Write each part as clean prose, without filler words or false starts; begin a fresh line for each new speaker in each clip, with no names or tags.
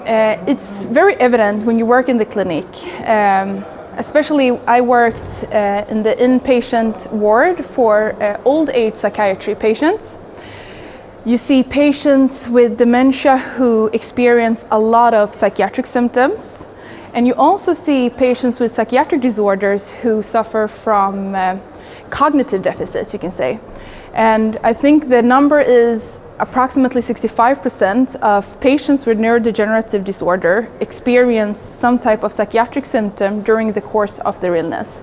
It's very evident when you work in the clinic. Especially I worked in the inpatient ward for old age psychiatry patients. You see patients with dementia who experience a lot of psychiatric symptoms. And you also see patients with psychiatric disorders who suffer from cognitive deficits, you can say. And I think the number is approximately 65% of patients with neurodegenerative disorder experience some type of psychiatric symptom during the course of their illness.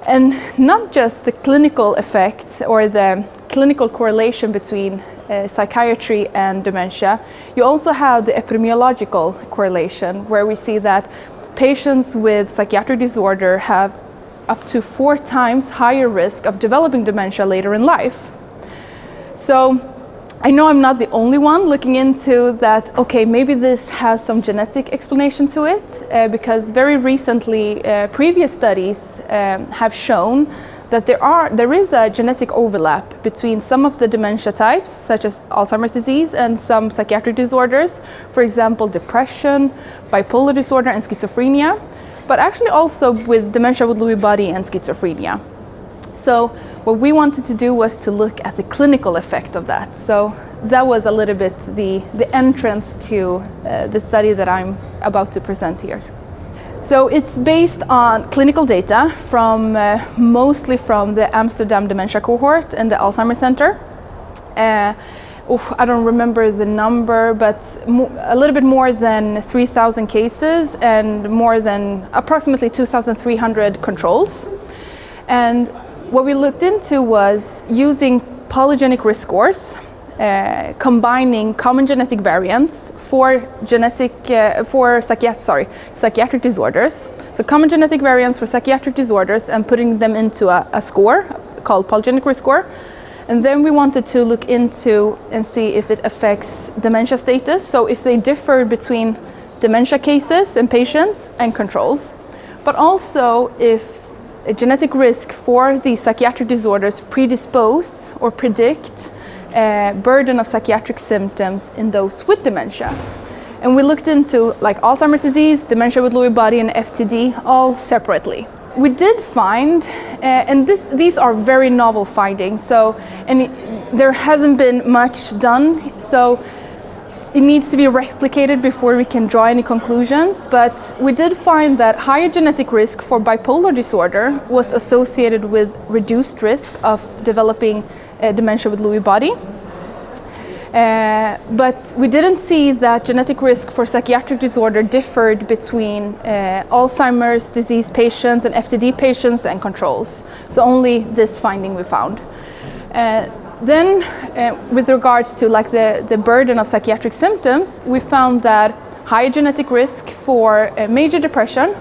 And not just the clinical effect or the clinical correlation between psychiatry and dementia, you also have the epidemiological correlation, where we see that patients with psychiatric disorder have up to 4 times higher risk of developing dementia later in life. So I know I'm not the only one looking into that, okay, maybe this has some genetic explanation to it, because very recently previous studies have shown that there is a genetic overlap between some of the dementia types, such as Alzheimer's disease, and some psychiatric disorders, for example, depression, bipolar disorder, and schizophrenia, but actually also with dementia with Lewy body and schizophrenia. So what we wanted to do was to look at the clinical effect of that. So that was a little bit the entrance to the study that I'm about to present here. So it's based on clinical data from mostly from the Amsterdam dementia cohort and the Alzheimer's Center. I don't remember the number, but a little bit more than 3,000 cases and more than approximately 2,300 controls. And what we looked into was using polygenic risk scores, combining common genetic variants for psychiatric disorders. So common genetic variants for psychiatric disorders and putting them into a score called polygenic risk score. And then we wanted to look into and see if it affects dementia status. So if they differ between dementia cases in patients and controls, but also if a genetic risk for these psychiatric disorders predispose or predict burden of psychiatric symptoms in those with dementia. And we looked into like Alzheimer's disease, dementia with Lewy body, and FTD all separately. We did find, and these are very novel findings, there hasn't been much done, so it needs to be replicated before we can draw any conclusions, but we did find that higher genetic risk for bipolar disorder was associated with reduced risk of developing dementia with Lewy body. But we didn't see that genetic risk for psychiatric disorder differed between Alzheimer's disease patients and FTD patients and controls. So only this finding we found. Then with regards to like the burden of psychiatric symptoms, we found that higher genetic risk for major depression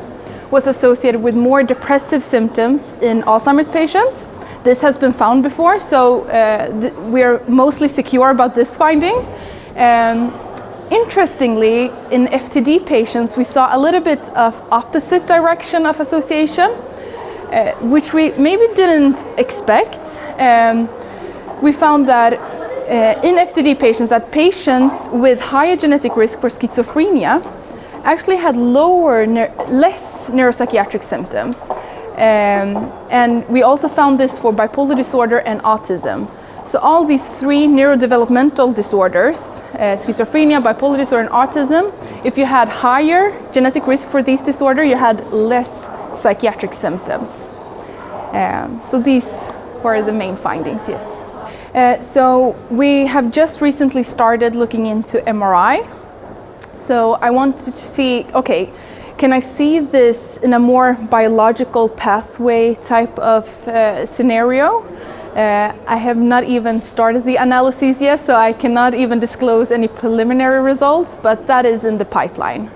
was associated with more depressive symptoms in Alzheimer's patients. This has been found before, so we're mostly secure about this finding. Interestingly, in FTD patients, we saw a little bit of opposite direction of association, which we maybe didn't expect. We found that in FTD patients, that patients with higher genetic risk for schizophrenia actually had less neuropsychiatric symptoms. And we also found this for bipolar disorder and autism. So all these 3 neurodevelopmental disorders, schizophrenia, bipolar disorder, and autism, if you had higher genetic risk for these disorders, you had less psychiatric symptoms. So these were the main findings, yes. So we have just recently started looking into MRI. So I wanted to see, okay, can I see this in a more biological pathway type of scenario? I have not even started the analyses yet, so I cannot even disclose any preliminary results, but that is in the pipeline.